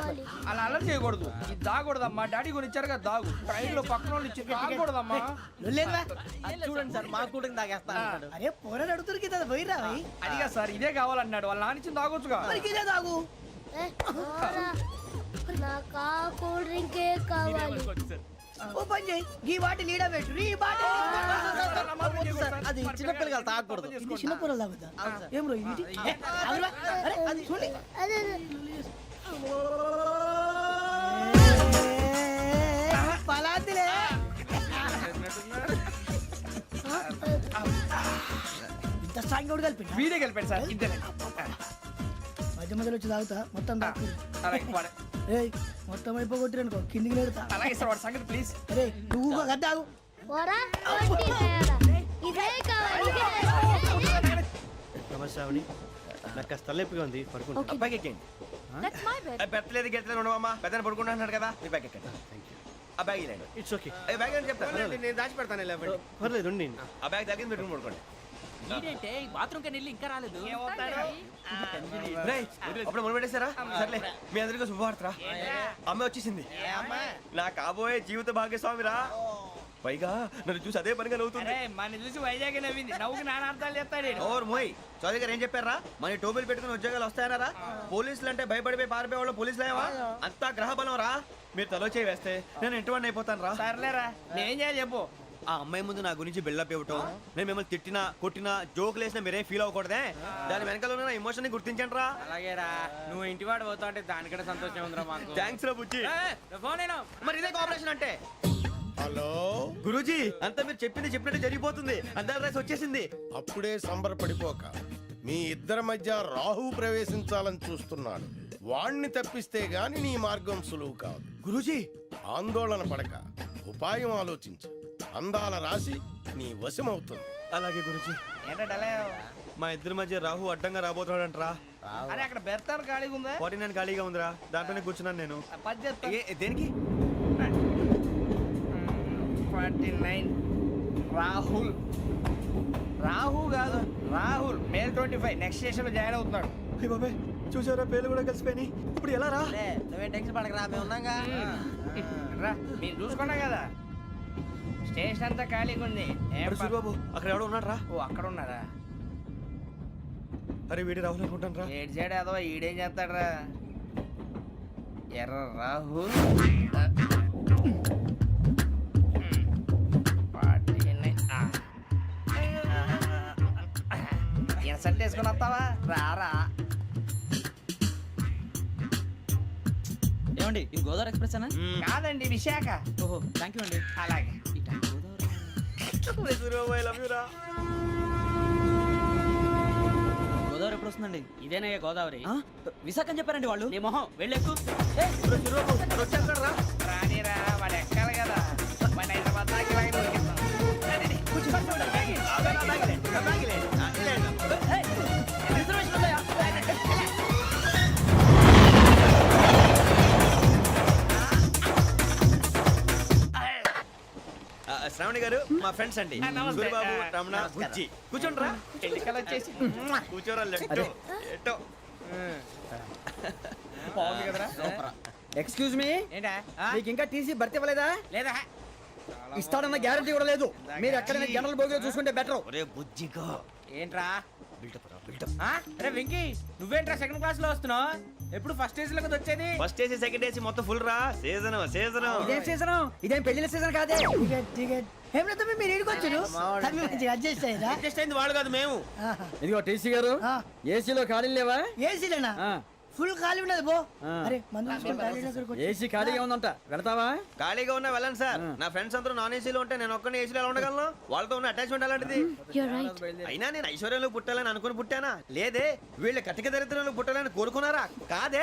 కావాలి. అలా అలర్ చేయకూడదు. ఇది దాగకూడదమ్మా. డాడీ కొని ఇచ్చారు కదా దాగు. ట్రైన్ లో పక్కన వాళ్ళు ఇచ్చి దాగకూడదమ్మా. చూడండి సార్ మా కూడా తాగేస్తా. అరే పోరాడు అడుగుతారు కదా పోయిరా అదిగా సార్ ఇదే కావాలన్నాడు. వాళ్ళ నాన్న ఇచ్చింది తాగొచ్చుగా. ఇదే తాగు. ఏ, పోరా. నాకు ఆ కూల్ డ్రింకే కావాలి. ఓ పని చేయి ఈ బాటి లీడ పెట్టు ఈ బాటి అది చిన్నపిల్లలు తాగకూడదు. ఇది చిన్న పొరలు తాగుతా ఏం రో ఇది అరే అది చూడండి అదే పలాతిలే ఇంత స్ట్రాంగ్ కూడా కలిపి వీడే గెలిపాడు సార్. ఇద్దరే. మధ్య మధ్యలో వచ్చి తాగుతా మొత్తం తాగు అలాగే వాడు. ఏయ్ మొత్తం అయిపోగొట్టిరనుకో కిందికి నేడుతా అలాగే సార్ వాడు సంగతి ప్లీజ్. అరే నువ్వు కదా తాగు పోరా. వడ్డీ తేడా. ఇదే కావాలి. ఇదే. నమస్తే ఆవిడ. నాకు కాస్త తలెప్పిగా ఉంది పడుకుంటా. అబ్బాయికి ఎక్కండి. That's my bed. పెట్టలేదు గెట్టలేదు ఉండవమ్మా. పెద్దని పడుకుంటున్నాడు కదా మీ బ్యాగ్ ఎక్కండి. ఆ బ్యాగ్ ఇలాండి. It's okay. బ్యాగ్ అని చెప్తాను. నేను దాచి పెడతాను. పర్లేదు ఉండి. ఆ బ్యాగ్ తగ్గింది పెట్టుకుని పడుకోండి. బాత్రూమ్ కని వెళ్ళి ఇంకా రాలేదు. అప్పుడు మొదలు పెట్టేశారా? సర్లే మీ అందరికీ శుభవార్తరా. అమ్మ వచ్చేసింది. నా కాబోయే జీవిత భాగ్యస్వామిరా. పైగా నన్ను చూసి అదే పనిగా నవ్వుతుంది. మన చూసి వైజాగ్ నవ్వింది. నవ్వుకి నాన్న అర్థాలు చెప్తాడు. ఓర్ మోయ్ చౌదరి గారు ఏం చెప్పారా? మన టోబీలు పెట్టుకుని ఉద్యోగాలు వస్తాయనరా? పోలీసులు అంటే భయపడిపోయి పారిపోయే వాళ్ళు పోలీసులేవా? అంతా గ్రహ బలం రా. మీరు తలో చేయి వేస్తే నేను ఇంటివాడిని అయిపోతాను రా. సర్లేరా నేనేం చేయాలి చెప్పు. ఆ అమ్మాయి ముందు నా గురించి బిల్డప్ ఇవ్వటం, నేను మిమ్మల్ని తిట్టినా కొట్టినా జోకులు వేసినా మీరేం ఫీల్ అవ్వకూడదే. దాని వెనకాల ఉన్న ఎమోషన్ ని గుర్తించండి రా. అలాగేరా నువ్వు ఇంటివాడు పోతా అంటే దానికంటే సంతోషం ఉందిరా మాకు. థ్యాంక్స్ రా బుజ్జి. ఫోన్ అయినా మరి ఇదే కోఆపరేషన్ అంటే. హలో గురూజీ అంతా మీరు చెప్పినట్టు జరిగిపోతుంది. అందాల రైస్ వచ్చేసింది. అప్పుడే సంబరపడిపోక మీ ఇద్దరి మధ్య రాహు ప్రవేశించాలని చూస్తున్నాడు. వాణ్ణి తప్పిస్తే గాని నీ మార్గం సులువు కాదు. గురూజీ ఆందోళన పడక ఉపాయం ఆలోచించు. అందాల రాశి నీ వశమవుతుంది. అలాగే గురూజీ. ఏంటంటే మా ఇద్దరి మధ్య రాహు అడ్డంగా రాబోతున్నాడంటరా. అరే అక్కడ బెర్తాను ఖాళీగా ఉందా? 49 ఖాళీగా ఉందిరా. దాంట్లోనే కూర్చున్నాను నేను. దేనికి? 49 రాహుల్. రాహు కాదు రాహుల్. మే 25 నెక్స్ట్ స్టేషన్ లో జాయిన్ అవుతున్నాడు. అయ్య బాబాయ్ చూసారా పేర్లు కూడా కలిసిపోయినాయి. ఇప్పుడు ఎలా రా? నువ్వేం టెన్షన్ పడకరా మేము ఉన్నాగా. రా మీరు చూసుకున్నా కదా స్టేషన్ అంతా ఖాళీగా ఉంది. సూరిబాబు అక్కడ ఎవడో ఉన్నాడు రా. ఓ అక్కడ ఉన్నారా? అరే వీడి రాహుల్ అనుకుంటాను రా. ఏడు సైడ్ అదో ఈడేం చేస్తాడరా? ఎర్ర రాహుల్. ఇన్సల్ట్ వేసుకుని వస్తావా? రారా. ఏమండి ఇది గోదావరి ఎక్స్ప్రెస్ అనా? కాదండి విశాఖ. ఓహో థ్యాంక్ యూ అండి. అలాగే సూరిబాబు ఐ లవ్ యు రా. గోదావరి ఎప్పుడు వస్తుందండి? ఇదేనయ్య గోదావరి. విశాఖ అని చెప్పారండి వాళ్ళు. నీ మొహం వెళ్ళెక్కు. వచ్చేస్తాడు రా. రానిరా వాడు ఎక్కాలి కదా. వాడు హైదరాబాద్ దాకా ఇలాగే దొరికిస్తాం. శ్రావణి గారు మా ఫ్రెండ్స్ అండి. నమస్తే. సూరిబాబు రమణ బుజ్జి. కూర్చోండి రా. ఎన్నికలు వచ్చేసి కూర్చోరా. లెట్టో ఎట్టో. బాగుంది కదరా? ఎక్స్క్యూజ్ మీ, ఏంటా? మీకు ఇంకా టీసీ భర్తీ ఇవ్వలేదా? లేదా ఇస్తాడన్న గ్యారంటీ కూడా లేదు. మీరు ఎక్కడైనా జనరల్ బోగిలో చూసుకుంటే బెటర్. ఒరే బుజ్జిగా ఏంట్రా? బిల్డప్ రా బిల్డప్. అరే వెంకీ నువ్వేంట్రా సెకండ్ క్లాస్ లో వస్తున్నావు? ఎప్పుడు ఫస్ట్ ఏజ్ లో కదా వచ్చేది? ఫస్ట్ ఏసీ సెకండ్ ఏసీ మొత్తం ఫుల్ రా. Season season. ఇదేం సీజన్? ఇదేం పెళ్లిన సీజన్ కాదే. టికెట్ టికెట్ ఏం లేదు మీరు ఏడుకొచ్చారు అడ్జస్ట్ అయ్యారా? అడ్జస్ట్ అయింది వాళ్ళు కాదు మేము. ఇదిగో టీసీ గారు ఏసీలో ఖాళీ లేవా? ఏసీలేనా? ఫుల్ ఖాళీ ఉన్నది బో. అరే మందు తీసుకొని టాయిలెట్ దగ్గరకు వచ్చి. ఏసీ ఖాళీగా ఉందంట, వెళ్తావా? ఖాళీగా ఉన్నా వెళ్ళండి సార్. నా ఫ్రెండ్స్ అందరూ నాన్ ఏసీలో ఉంటే నేను ఒక్కనే ఏసీలో ఎలా ఉండగలను? వాళ్ళతో ఉన్న అటాచ్మెంట్ అలాంటిది. You're right. అయినా నేను ఐశ్వర్యంలో పుట్టాలని అనుకుని పుట్టానా? లేదే. వీళ్ళ కటిక దరిద్రంలో పుట్టాలని కోరుకున్నారా? కాదే.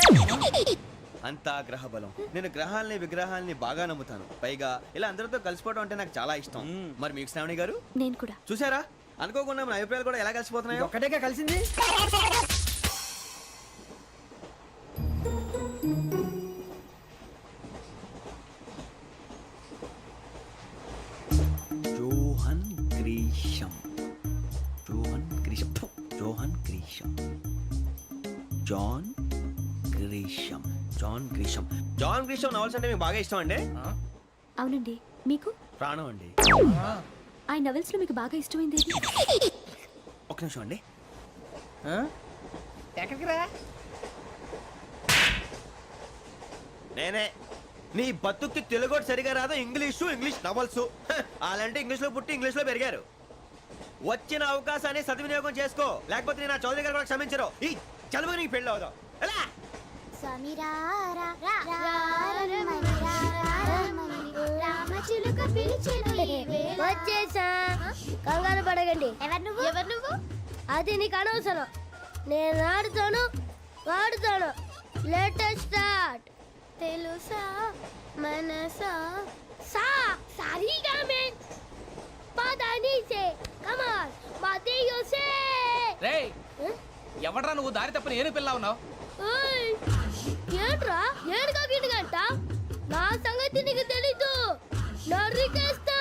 అంతా గ్రహ బలం. నేను గ్రహాలని విగ్రహాలని బాగా నమ్ముతాను. పైగా ఇలా అందరితో కలిసిపోవడం అంటే నాకు చాలా ఇష్టం. మరి మీకు శ్రావణి గారు? నేను కూడా. చూసారా అనుకోకుండా మన అభిప్రాయాలు కూడా ఎలా కలిసిపోతున్నాయో. ఒక్కటేగా కలిసింది. John Grisham. John Grisham. John Grisham. John Grisham. Grisham. John Grisham. John Grisham novels అంటే మీకు బాగా ఇష్టం అండి? అవునండి. మీకు? ప్రాణం అండి. ఆ నవెల్స్ లో మీకు బాగా ఇష్టమైంది ఏది? ఒక నిమిషం అండి. ఎక్కడికి రా? నేనే. నీ బతుక్కి తెలుగు సరిగా రాదు, ఇంగ్లీష్ నవల్స్. అలాంటి ఇంగ్లీష్ లో పుట్టి ఇంగ్లీష్ లో పెరిగారు. వచ్చిన అవకాశాన్ని సద్వినియోగం చేసుకో, లేకపోతే నేను నా చౌదరి గారు కూడా క్షమించరు. ఈ చదువు నీకు పెళ్ళి అవుదాం. ఎలా? వచ్చేసా, కంగారు పడకండి. ఎవరు నువ్వు? అది నీకు అనవసరం. నేను ఆడుతాను, వాడుతాను. Latest start. తెలుసా మనసా సా సారీగా మెన్ పదని సే కమాన్ మాదేయో సే. రేయ్, ఎవడ్రా నువ్వు దారి తప్పని ఏను పిల్ల ఉన్నావు? ఓయ్ ఏంట్రా ఏడుగా గిడుగంట? నా సంగతి నీకు తెలీదు. నరికేస్తా.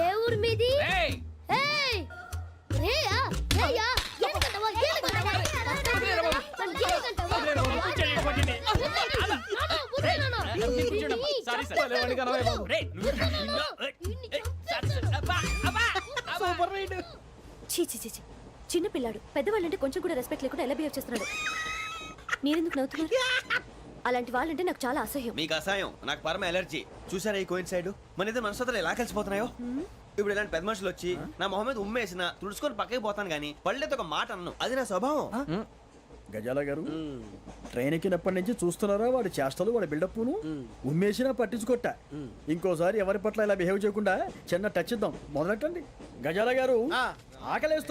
ఏ ఊరు మీది? రేయ్, ఏయ్ రేయా రేయా ఏడుగంటవా ఏడుగంటవా చీ చీ చీ చీ. చిన్న పిల్లాడు పెద్దవాళ్ళంటే కొంచెం కూడా రెస్పెక్ట్ లేకుండా ఎలా బిహేవ్ చేస్తున్నాడు. మీరెందుకు నవ్వుతున్నారు? అలాంటి వాళ్ళంటే నాకు చాలా అసహ్యం. మీకు అసహాయం, నాకు పరమ ఎలర్జీ. చూసారా ఈ కోయిన్సైడ్? మన ఇద్దరు మనసులో ఎలా కలిసిపోతున్నాయో. ఇప్పుడు ఇలాంటి పెద్ద మనుషులు వచ్చి నా మొహం మీద ఉమ్మేసిన తుడుచుకొని పక్కకి పోతాను కానీ పళ్ళేతో ఒక మాట అన్ను. అది నా స్వభావం. గజాల గారు ట్రైన్ ఎక్కినప్పటి నుంచి చూస్తున్నారా వాడి చేష్టలు, వాడి బిల్డప్ను? ఉమ్మేసినా పట్టించుకోట. ఇంకోసారి ఎవరి పట్ల ఇలా బిహేవ్ చేయకుండా చిన్న టచ్ ఇద్దాం. మొదలెట్టండి. గజాల గారు ఆకలేస్తుంది.